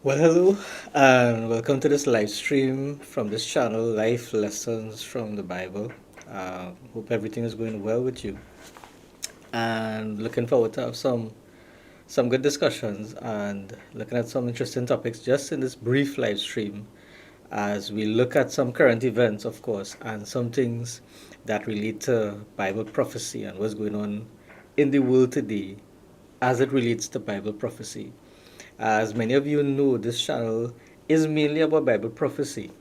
Well, hello, and welcome to this live stream from this channel, Life Lessons from the Bible. Hope everything is going well with you, and looking forward to have some good discussions and looking at some interesting topics just in this brief live stream as we look at some current events, of course, and some things that relate to Bible prophecy and what's going on in the world today as it relates to Bible prophecy. As many of you know, this channel is mainly about Bible prophecy.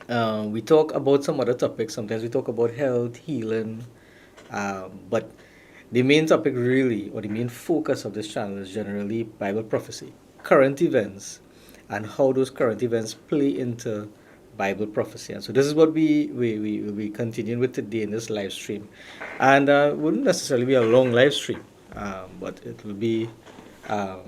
We talk about some other topics. Sometimes we talk about health, healing, but the main topic, really, or the main focus of this channel is generally Bible prophecy, current events, and how those current events play into Bible prophecy. And so this is what we will be continuing with today in this live stream. And it wouldn't necessarily be a long live stream, but it will be um,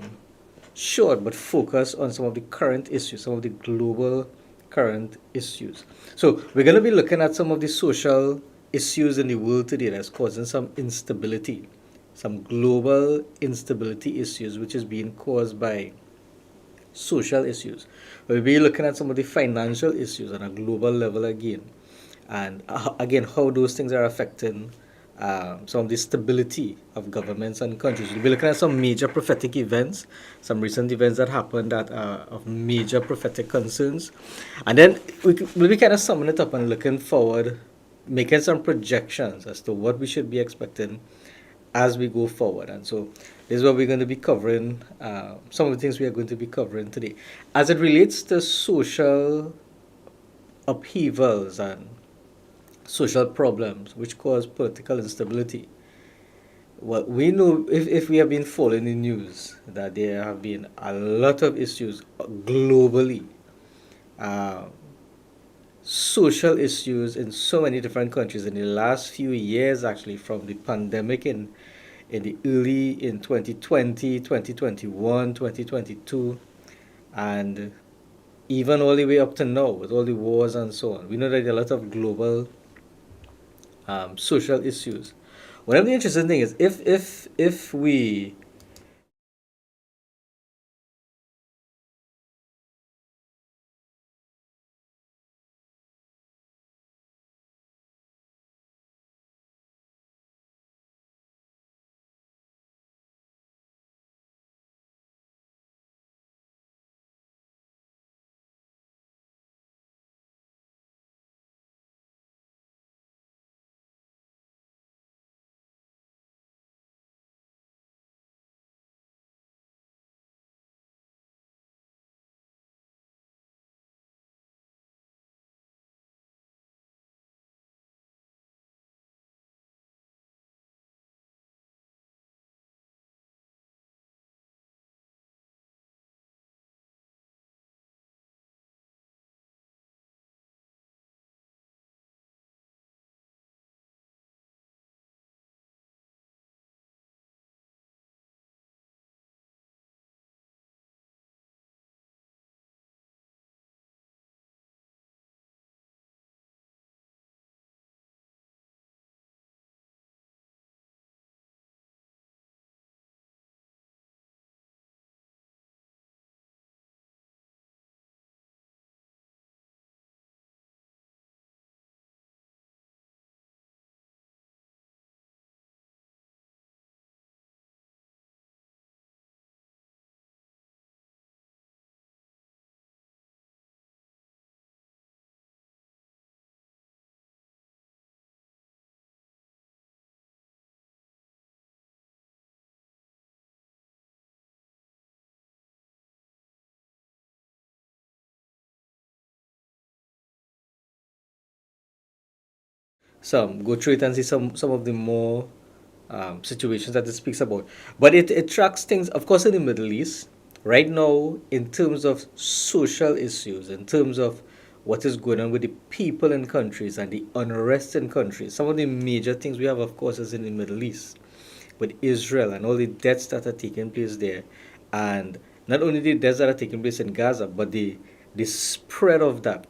short but focus on some of the current issues, some of the global current issues. So we're going to be looking at some of the social issues in the world today that's causing some instability, some global instability issues, which is being caused by social issues. We'll be looking at some of the financial issues on a global level again, and again, how those things are affecting some of the stability of governments and countries. We'll be looking at some major prophetic events, some recent events that happened that are of major prophetic concerns. And then we'll be kind of summing it up and looking forward, making some projections as to what we should be expecting as we go forward. And so this is what we're going to be covering, some of the things we are going to be covering today. As it relates to social upheavals and social problems which cause political instability, well, we know if we have been following the news that there have been a lot of issues globally, uh, social issues in so many different countries in the last few years, actually, from the pandemic in the early in 2020, 2021, 2022, and even all the way up to now with all the wars and so on. We know that there are a lot of global social issues. One of the interesting things is if we some go through it and see some of the more situations that it speaks about. But it tracks things, of course, in the Middle East right now in terms of social issues, in terms of what is going on with the people in countries and the unrest in countries. Some of the major things we have, of course, is in the Middle East with Israel and all the deaths that are taking place there, and not only the deaths that are taking place in Gaza, but the spread of that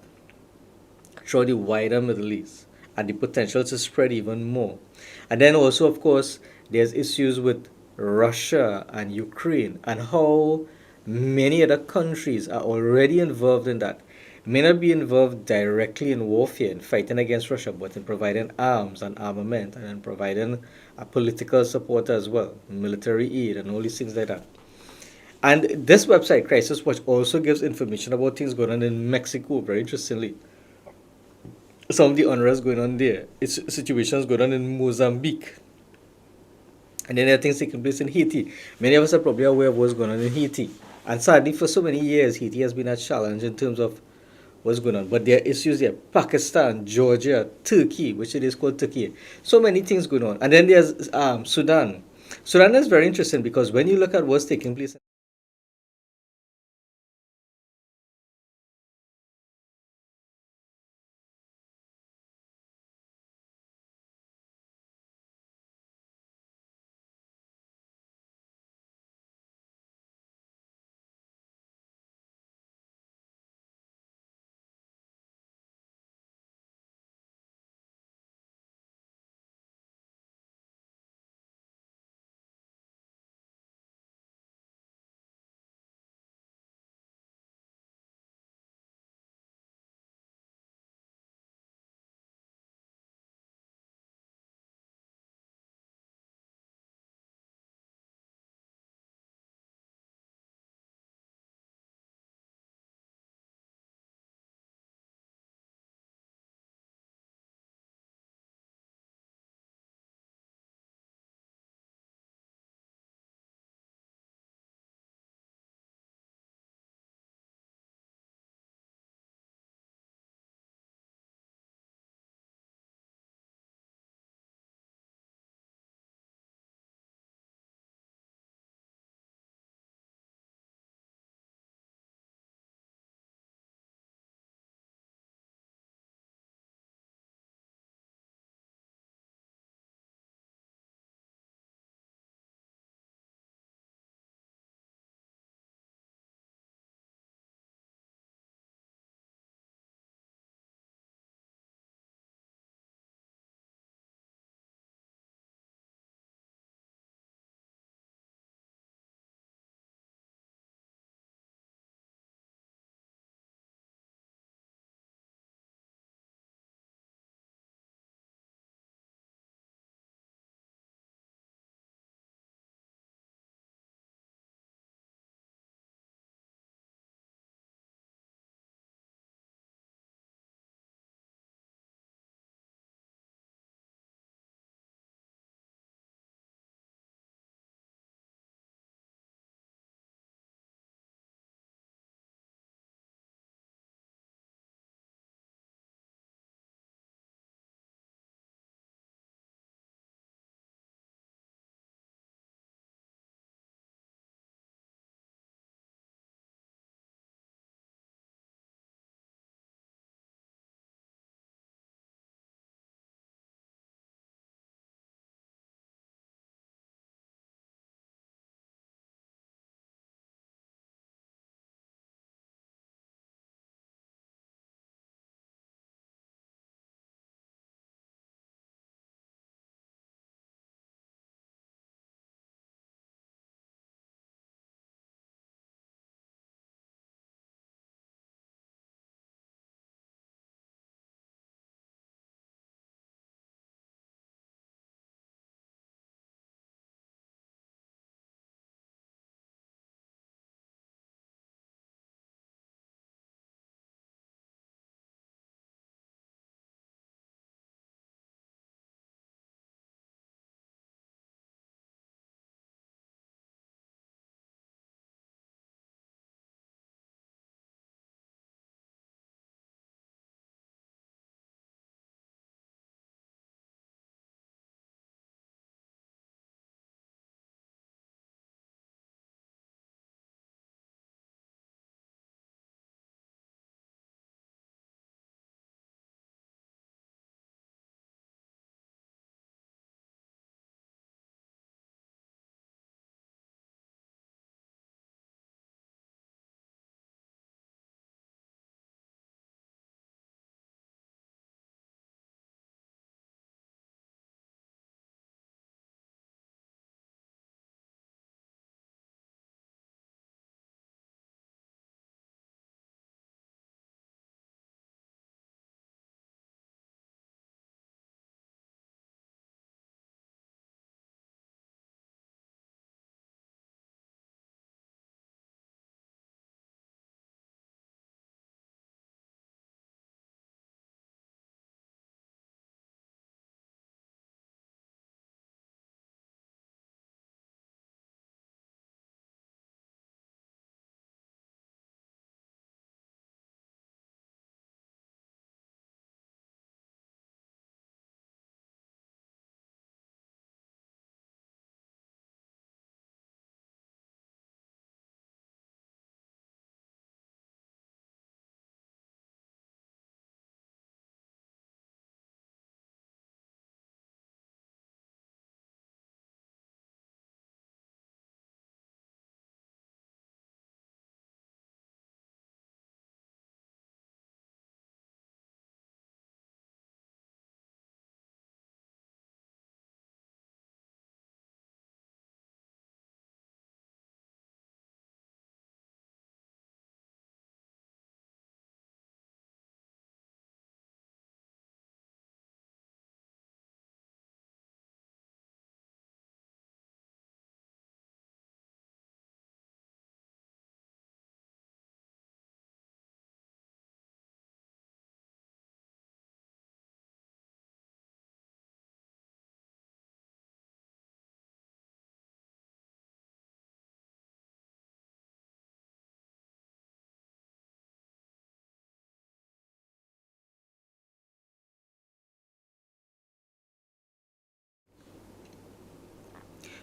throughout the wider Middle East and the potential to spread even more. And then also, of course, there's issues with Russia and Ukraine and how many other countries are already involved in that. May not be involved directly in warfare and fighting against Russia, but in providing arms and armament and in providing a political support as well, military aid and all these things like that. And this website, Crisis Watch, also gives information about things going on in Mexico, very interestingly. Some of the unrest going on there. It's situations going on in Mozambique. And then there are things taking place in Haiti. Many of us are probably aware of what's going on in Haiti. And sadly, for so many years, Haiti has been a challenge in terms of what's going on. But there are issues there. Pakistan, Georgia, Turkey, which it is called Turkey. So many things going on. And then there's Sudan. Sudan is very interesting because when you look at what's taking place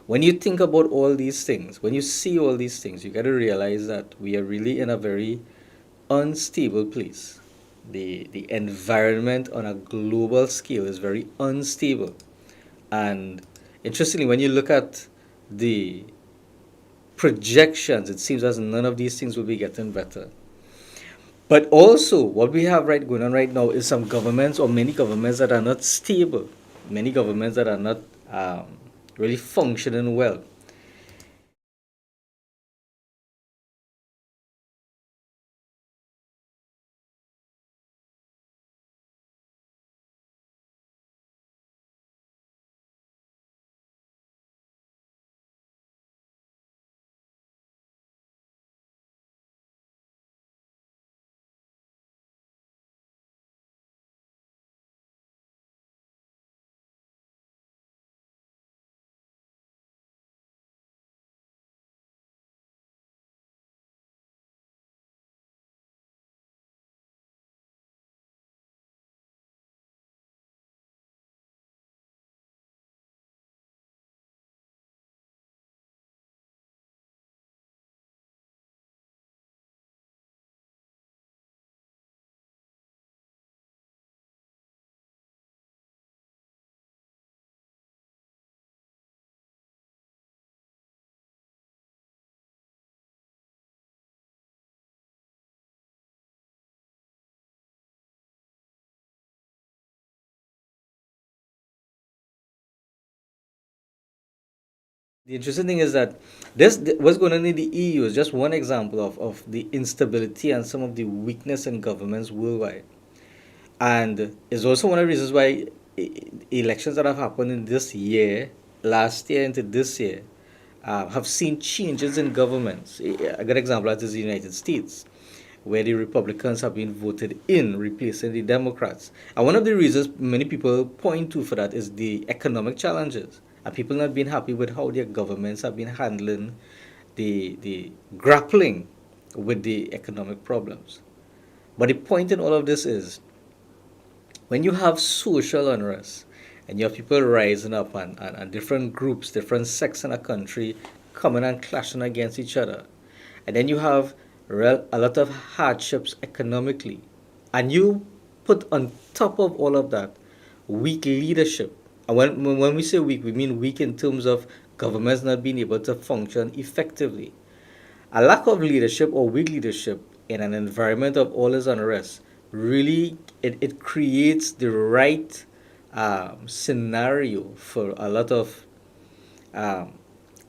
When you think about all these things, when you see all these things, you got to realize that we are really in a very unstable place. The environment on a global scale is very unstable. And interestingly, when you look at the projections, it seems as none of these things will be getting better. But also, what we have right going on right now is some governments or many governments that are not stable, many governments that are not really functioning well. The interesting thing is that what's going on in the EU is just one example of the instability and some of the weakness in governments worldwide. And it's also one of the reasons why elections that have happened in this year, last year into this year, have seen changes in governments. A good example of that is the United States, where the Republicans have been voted in, replacing the Democrats. And one of the reasons many people point to for that is the economic challenges, and people not being happy with how their governments have been handling the grappling with the economic problems. But the point in all of this is when you have social unrest and you have people rising up and different groups, different sects in a country coming and clashing against each other, and then you have a lot of hardships economically, and you put on top of all of that weak leadership. And when we say weak, we mean weak in terms of governments not being able to function effectively. A lack of leadership or weak leadership in an environment of all this unrest really it creates the right scenario for a lot of um,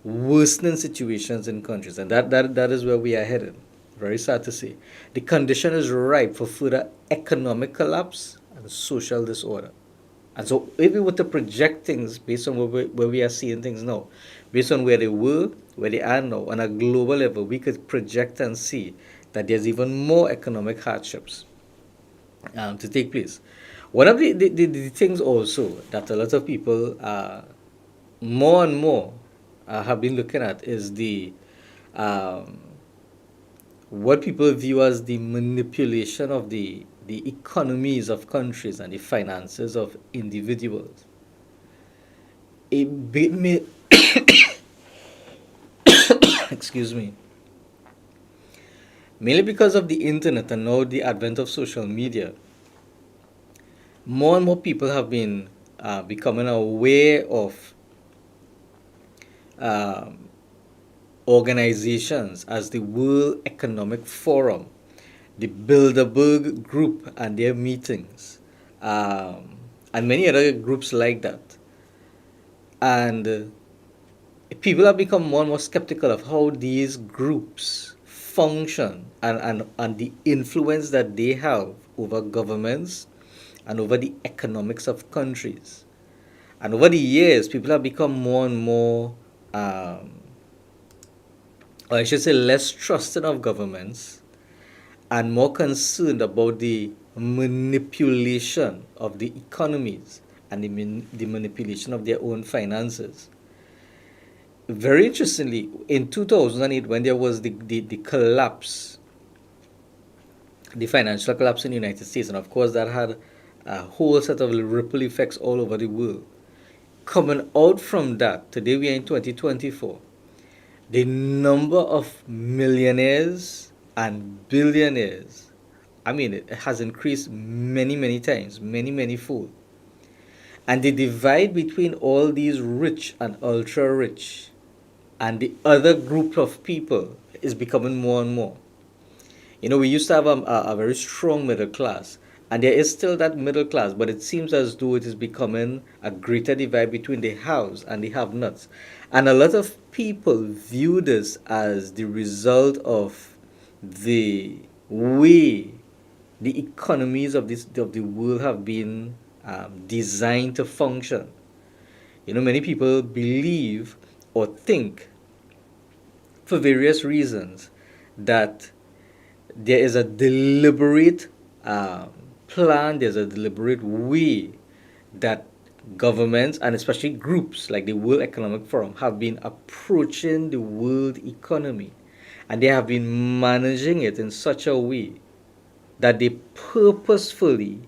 worsening situations in countries, and that is where we are headed. Very sad to say. The condition is ripe for further economic collapse and social disorder. And so, if we were to project things based on where we are seeing things now, based on where they were, where they are now, on a global level, we could project and see that there's even more economic hardships to take place. One of the things also that a lot of people more and more have been looking at is the um, what people view as the manipulation of the economies of countries and the finances of individuals. It may, excuse me, mainly because of the internet and now the advent of social media, more and more people have been becoming aware of um, organizations as the World Economic Forum, the Bilderberg Group and their meetings, and many other groups like that. And people have become more and more skeptical of how these groups function and the influence that they have over governments and over the economics of countries. And over the years, people have become more and more, or I should say, less trusting of governments and more concerned about the manipulation of the economies and the manipulation of their own finances. Very interestingly, in 2008, when there was the collapse, the financial collapse in the United States, and of course that had a whole set of ripple effects all over the world. Coming out from that, today we are in 2024, the number of millionaires and billionaires, I mean, it has increased many, many times, many, many fold. And the divide between all these rich and ultra rich and the other group of people is becoming more and more. You know, we used to have a very strong middle class, and there is still that middle class, but it seems as though it is becoming a greater divide between the haves and the have nots. And a lot of people view this as the result of the way the economies of the world have been designed to function. You know, many people believe or think, for various reasons, that there is a deliberate plan, there's a deliberate way that governments and especially groups like the World Economic Forum have been approaching the world economy. And they have been managing it in such a way that they purposefully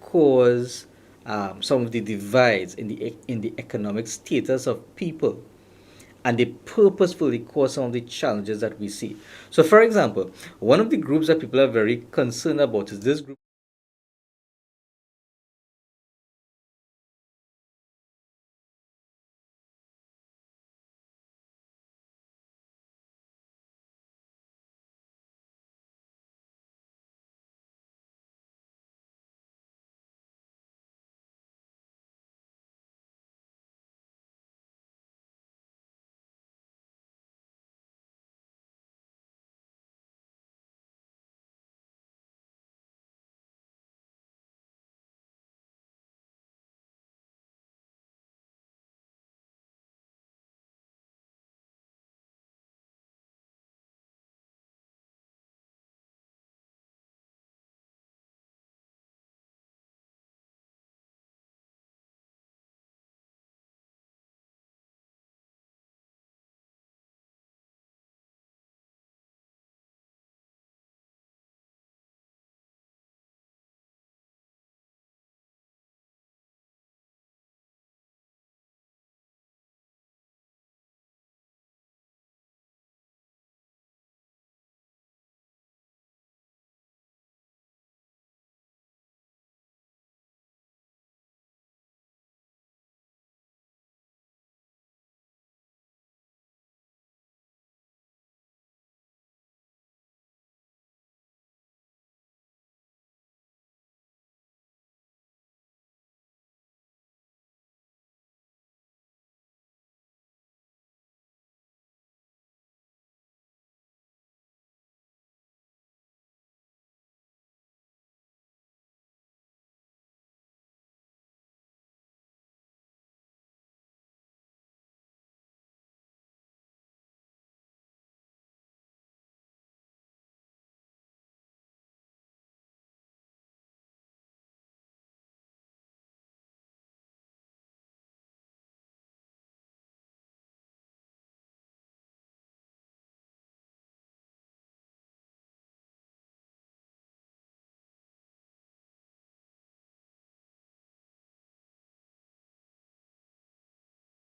cause some of the divides in the economic status of people, and they purposefully cause some of the challenges that we see. So, for example, one of the groups that people are very concerned about is this group.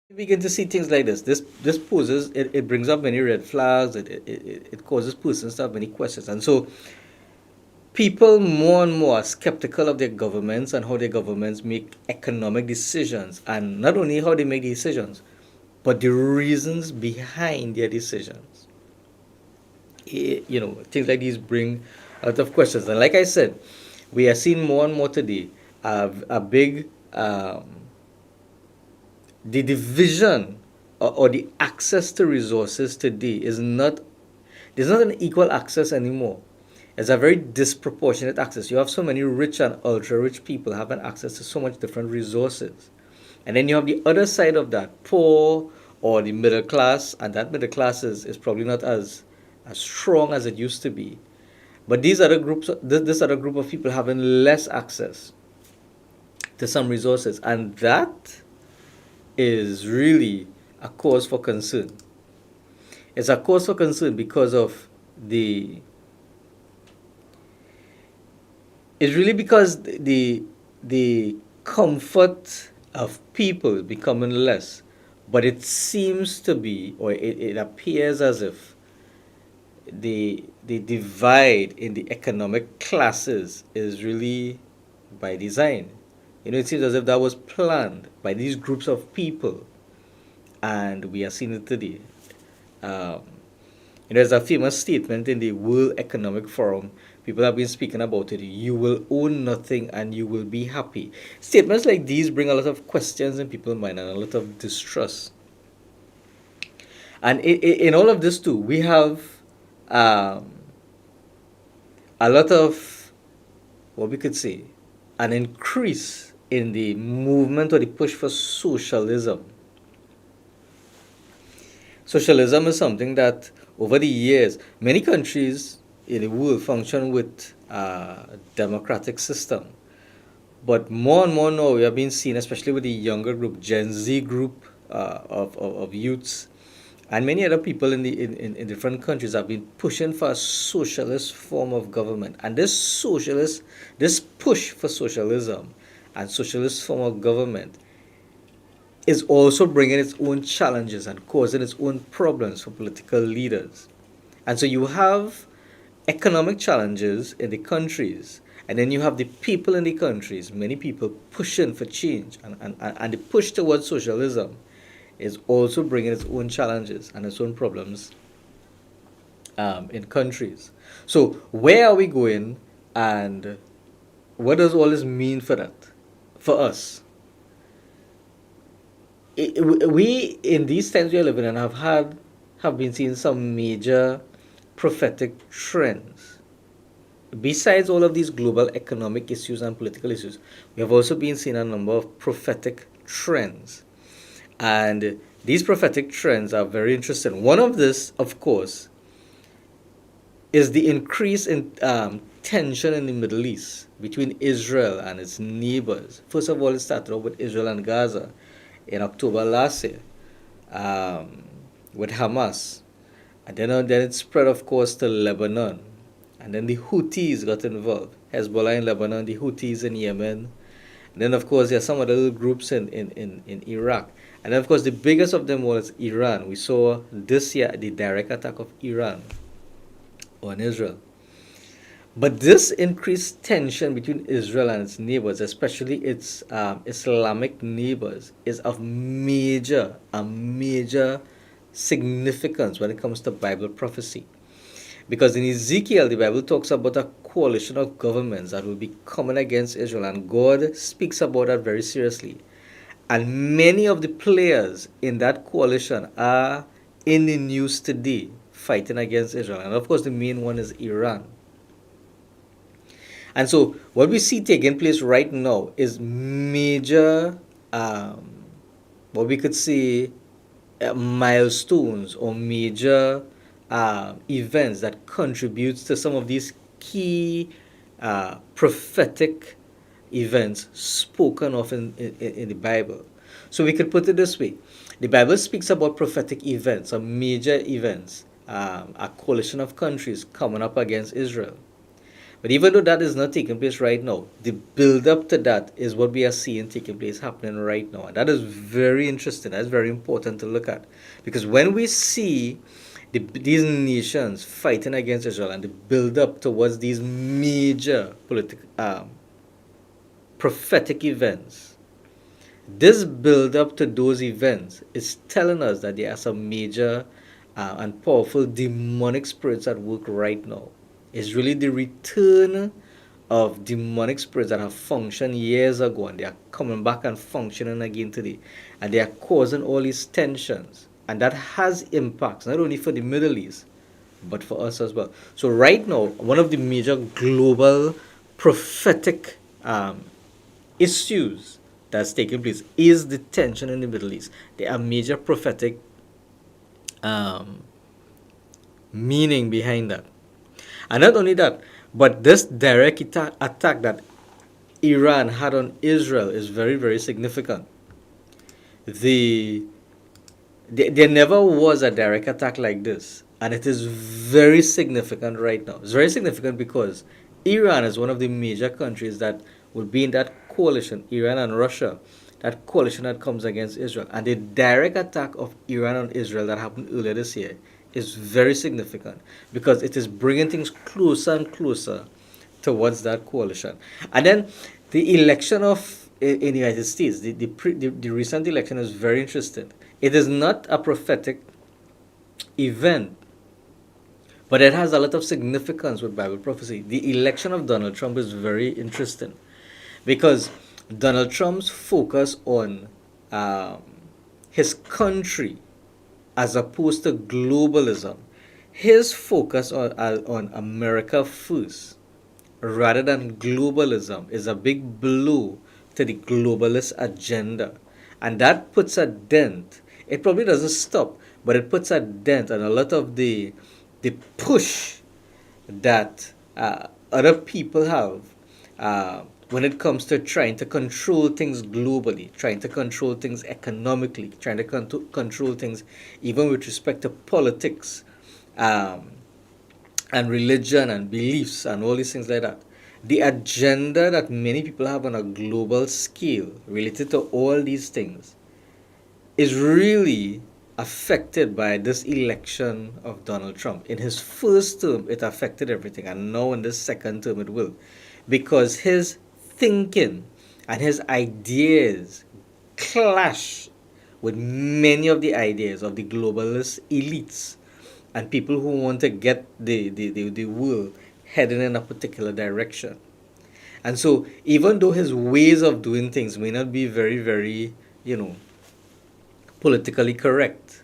We begin to see things like this. This poses, it brings up many red flags. It causes persons to have many questions, and so people more and more are skeptical of their governments and how their governments make economic decisions, and not only how they make decisions, but the reasons behind their decisions. You know, things like these bring a lot of questions. And like I said, we are seeing more and more today a big, the division or the access to resources today is not, there's not an equal access anymore. It's a very disproportionate access. You have so many rich and ultra rich people having access to so much different resources. And then you have the other side of that, poor or the middle class, and that middle class is probably not as strong as it used to be. But these other groups, this other group of people having less access to some resources, and that is really a cause for concern. It's a cause for concern because of the. It's really because the comfort of people becoming less, but it seems to be, or it appears as if the divide in the economic classes is really by design. It seems as if that was planned by these groups of people, and we are seeing it today. Um, there's a famous statement in the World Economic Forum. People have been speaking about it. You will own nothing and you will be happy. Statements like these bring a lot of questions in people's mind and a lot of distrust. And in all of this too, we have um, a lot of what we could say an increase in the movement or the push for socialism. Socialism is something that over the years many countries in the world function with a democratic system. But more and more now we have been seeing, especially with the younger group, Gen Z group of youths, and many other people in different countries have been pushing for a socialist form of government. And this push for socialism and socialist form of government is also bringing its own challenges and causing its own problems for political leaders. And so you have economic challenges in the countries, and then you have the people in the countries, many people pushing for change, and the push towards socialism is also bringing its own challenges and its own problems in countries. So, where are we going, and what does all this mean for that, for us? We in these times we are living in have been seeing some major prophetic trends. Besides all of these global economic issues and political issues, we have also been seeing a number of prophetic trends. And these prophetic trends are very interesting. One of this, of course, is the increase in tension in the Middle East between Israel and its neighbors. First of all, it started off with Israel and Gaza in October last year um, with Hamas. And then it spread, of course, to Lebanon. And then the Houthis got involved. Hezbollah in Lebanon, the Houthis in Yemen. And then, of course, there are some other little groups in Iraq. And then, of course, the biggest of them was Iran. We saw this year the direct attack of Iran on Israel. But this increased tension between Israel and its neighbors, especially its Islamic neighbors, is of major significance when it comes to Bible prophecy. Because in Ezekiel, the Bible talks about a coalition of governments that will be coming against Israel, and God speaks about that very seriously. And many of the players in that coalition are in the news today fighting against Israel. And of course, the main one is Iran. And so, what we see taking place right now is major, what we could say, milestones or major events that contributes to some of these key prophetic events spoken of in the Bible. So we could put it this way: the Bible speaks about prophetic events or major events, a coalition of countries coming up against Israel. But even though that is not taking place right now, the build up to that is what we are seeing taking place happening right now. And that is very interesting. That's very important to look at. Because when we see these nations fighting against Israel and the build up towards these major prophetic events, this build up to those events is telling us that there are some major and powerful demonic spirits at work right now. It's really the return of demonic spirits that have functioned years ago, and they are coming back and functioning again today. And they are causing all these tensions. And that has impacts not only for the Middle East, but for us as well. So, right now, one of the major global prophetic issues that's taking place is the tension in the Middle East. There are major prophetic um, meaning behind that. And not only that, but this direct attack that Iran had on Israel is very, very significant. The, there never was a direct attack like this, and it is very significant right now. It's very significant because Iran is one of the major countries that would be in that coalition, Iran and Russia. that coalition that comes against Israel. And the direct attack of Iran on Israel that happened earlier this year is very significant because it is bringing things closer and closer towards that coalition. And then the election of in the United States, the recent election is very interesting. It is not a prophetic event, but it has a lot of significance with Bible prophecy. The election of Donald Trump is very interesting because Donald Trump's focus on um, his country as opposed to globalism, his focus on America first rather than globalism is a big blow to the globalist agenda. And that puts a dent. It probably doesn't stop, but it puts a dent on a lot of the push that other people have when it comes to trying to control things globally, trying to control things economically, trying to control things even with respect to politics. Um, and religion and beliefs and all these things like that. The agenda that many people have on a global scale related to all these things is really affected by this election of Donald Trump. In his first term, it affected everything, and now in this second term, it will. Because his thinking and his ideas clash with many of the ideas of the globalist elites and people who want to get the world heading in a particular direction. And so, even though his ways of doing things may not be very, very, you know, politically correct,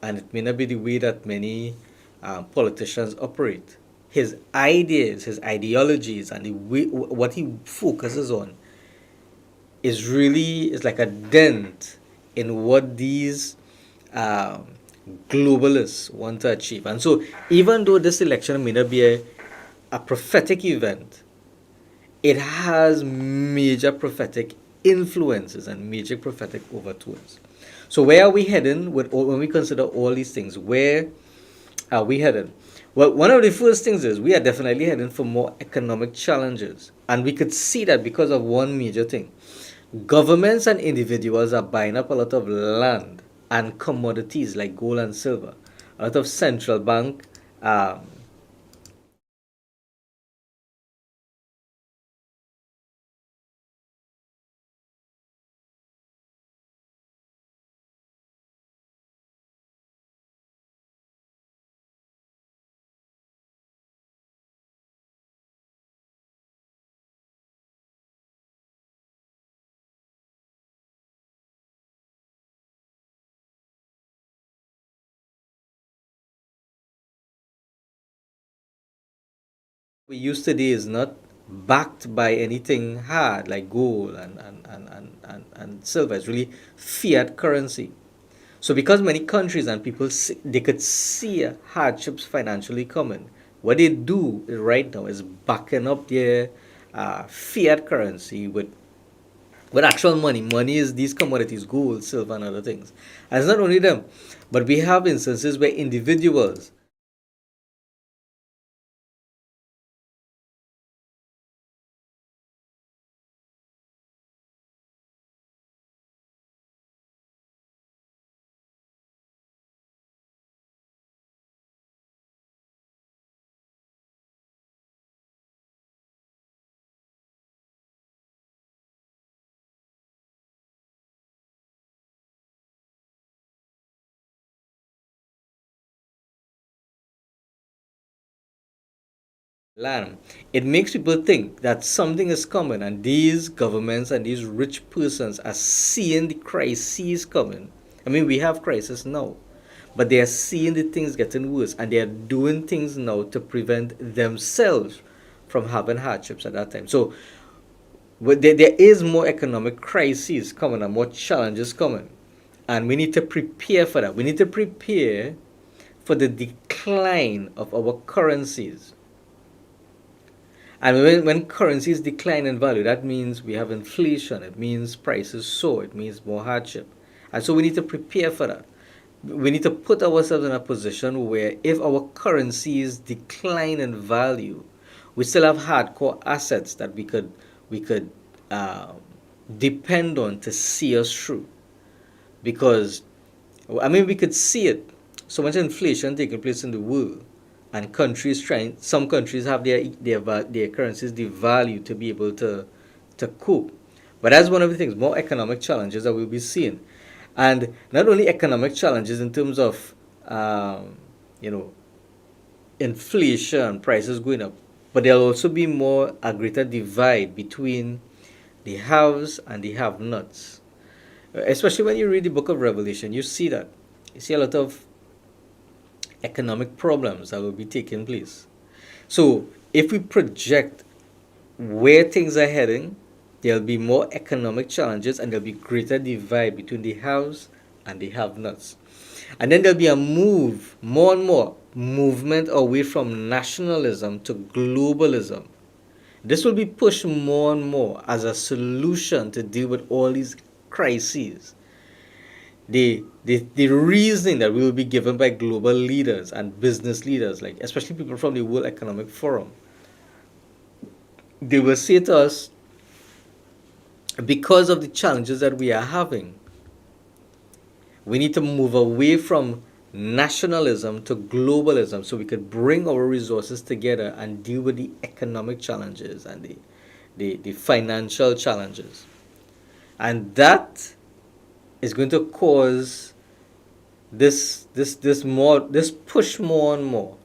and it may not be the way that many politicians operate, his ideas, his ideologies, and the way, what he focuses on is like a dent in what these um, globalists want to achieve. And so, even though this election may not be a prophetic event, it has major prophetic influences and major prophetic overtones. So, where are we heading when we consider all these things? Where are we headed? Well, one of the first things is we are definitely heading for more economic challenges. And we could see that because of one major thing. Governments and individuals are buying up a lot of land and commodities like gold and silver. A lot of central bank um, we use today is not backed by anything hard like gold and silver. It's really fiat currency. So because many countries and people they could see hardships financially coming, what they do right now is backing up their fiat currency with actual money. Money is these commodities, gold, silver, and other things. And it's not only them, but we have instances where individuals land. It makes people think that something is coming, and these governments and these rich persons are seeing the crises coming. I mean, we have crisis now, but they are seeing the things getting worse, and they are doing things now to prevent themselves from having hardships at that time. So, there is more economic crises coming and more challenges coming, and we need to prepare for that. We need to prepare for the decline of our currencies. And when currencies decline in value, that means we have inflation. It means prices soar. It means more hardship. And so we need to prepare for that. We need to put ourselves in a position where if our currencies decline in value, we still have hardcore assets that we could uh, depend on to see us through. Because, I mean, we could see it. So much inflation taking place in the world, and countries trying. Some countries have their currencies devalued to be able to cope. But that's one of the things. More economic challenges that we'll be seeing, and not only economic challenges in terms of you know inflation, prices going up, but there'll also be more a greater divide between the haves and the have-nots. Especially when you read the book of Revelation, you see that. You see a lot of economic problems that will be taking place. So, if we project where things are heading, there'll be more economic challenges and there'll be greater divide between the haves and the have-nots. And then there'll be a move, more and more movement away from nationalism to globalism. This will be pushed more and more as a solution to deal with all these crises. The reasoning that we will be given by global leaders and business leaders, like especially people from the World Economic Forum, they will say to us, because of the challenges that we are having, we need to move away from nationalism to globalism so we could bring our resources together and deal with the economic challenges and the financial challenges. And that is going to cause this push more and more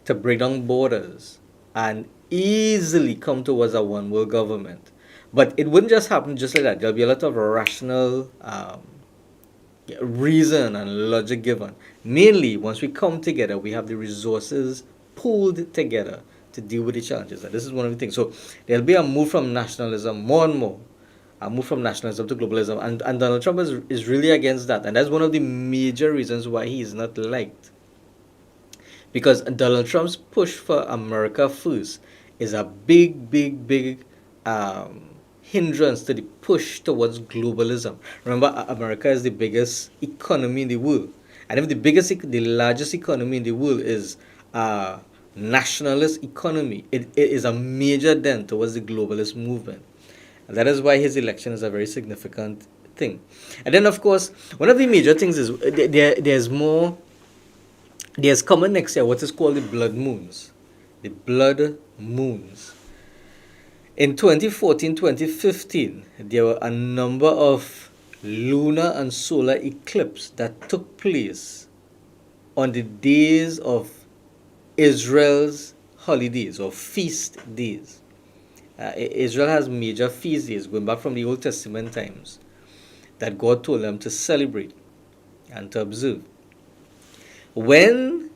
to break down borders and easily come towards a one world government. But it wouldn't just happen just like that. There'll be a lot of rational reason and logic given. Mainly, once we come together, we have the resources pooled together to deal with the challenges. And this is one of the things. So there'll be a move from nationalism more and more, a move from nationalism to globalism. And Donald Trump is really against that. And that's one of the major reasons why he is not liked. Because Donald Trump's push for America first is a big hindrance to the push towards globalism. Remember, America is the biggest economy in the world, and if the largest economy in the world is a nationalist economy, it is a major dent towards the globalist movement. And that is why his election is a very significant thing. And then, of course, one of the major things is there's more. There's coming next year what is called the blood moons. The blood moons. In 2014, 2015, there were a number of lunar and solar eclipses that took place on the days of Israel's holidays or feast days. Israel has major feast days going back from the Old Testament times that God told them to celebrate and to observe. When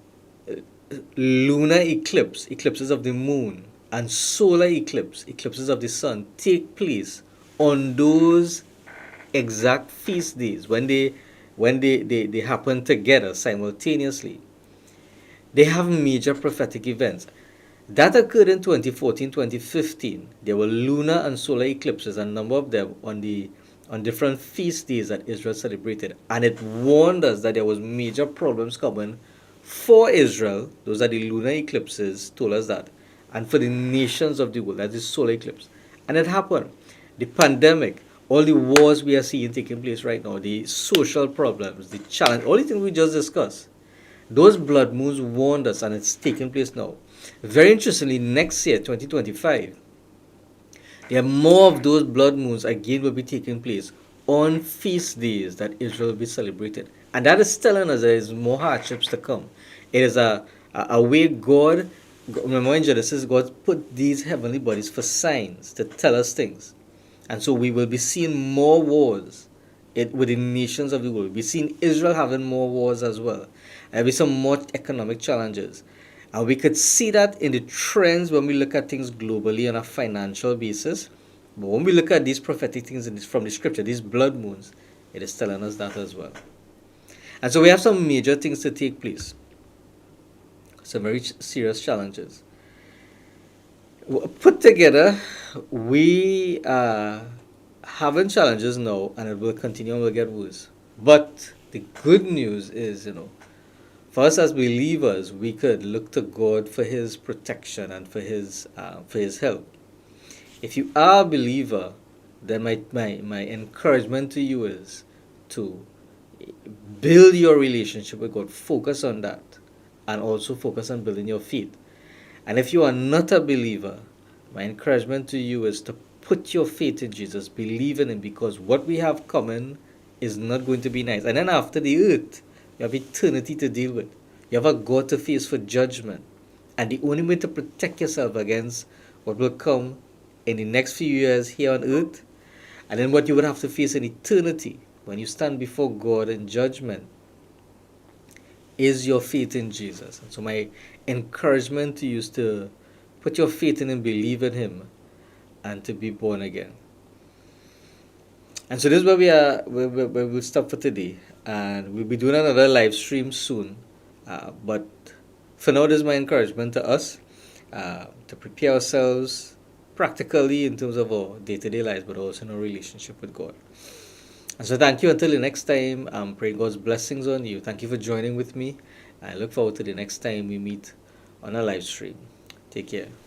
lunar eclipses of the moon, and solar eclipses of the sun, take place on those exact feast days when they happen together simultaneously, they have major prophetic events. That occurred in 2014, 2015. There were lunar and solar eclipses, a number of them on different feast days that Israel celebrated. And it warned us that there was major problems coming for Israel. Those are the lunar eclipses, told us that. And for the nations of the world, that is solar eclipse. And it happened. The pandemic, all the wars we are seeing taking place right now, the social problems, the challenge, all the things we just discussed, those blood moons warned us, and it's taking place now. Very interestingly, next year, 2025, there are more of those blood moons again will be taking place on feast days that Israel will be celebrated. And that is telling us there is more hardships to come. It is a way remember in Genesis, God put these heavenly bodies for signs to tell us things. And so we will be seeing more wars with the nations of the world. We've seen Israel having more wars as well. There'll be some more economic challenges. And we could see that in the trends when we look at things globally on a financial basis. But when we look at these prophetic things from the scripture, these blood moons, it is telling us that as well. And so we have some major things to take place. Some very serious challenges. Put together, we are having challenges now, and it will continue and will get worse. But the good news is, for us as believers, we could look to God for His protection and for His help. If you are a believer, then my encouragement to you is to build your relationship with God. Focus on that. And also focus on building your faith. And if you are not a believer, my encouragement to you is to put your faith in Jesus, believe in Him, because what we have coming is not going to be nice. And then after the earth, you have eternity to deal with. You have a God to face for judgment. And the only way to protect yourself against what will come in the next few years here on earth, and then what you would have to face in eternity when you stand before God in judgment, is your faith in Jesus. And so my encouragement to you is to put your faith in Him, believe in Him, and to be born again. And so this is where we are, where we'll stop for today. And we'll be doing another live stream soon. But for now, this is my encouragement to us to prepare ourselves practically in terms of our day-to-day lives, but also in our relationship with God. And so thank you until the next time. I'm praying God's blessings on you. Thank you for joining with me. I look forward to the next time we meet on a live stream. Take care.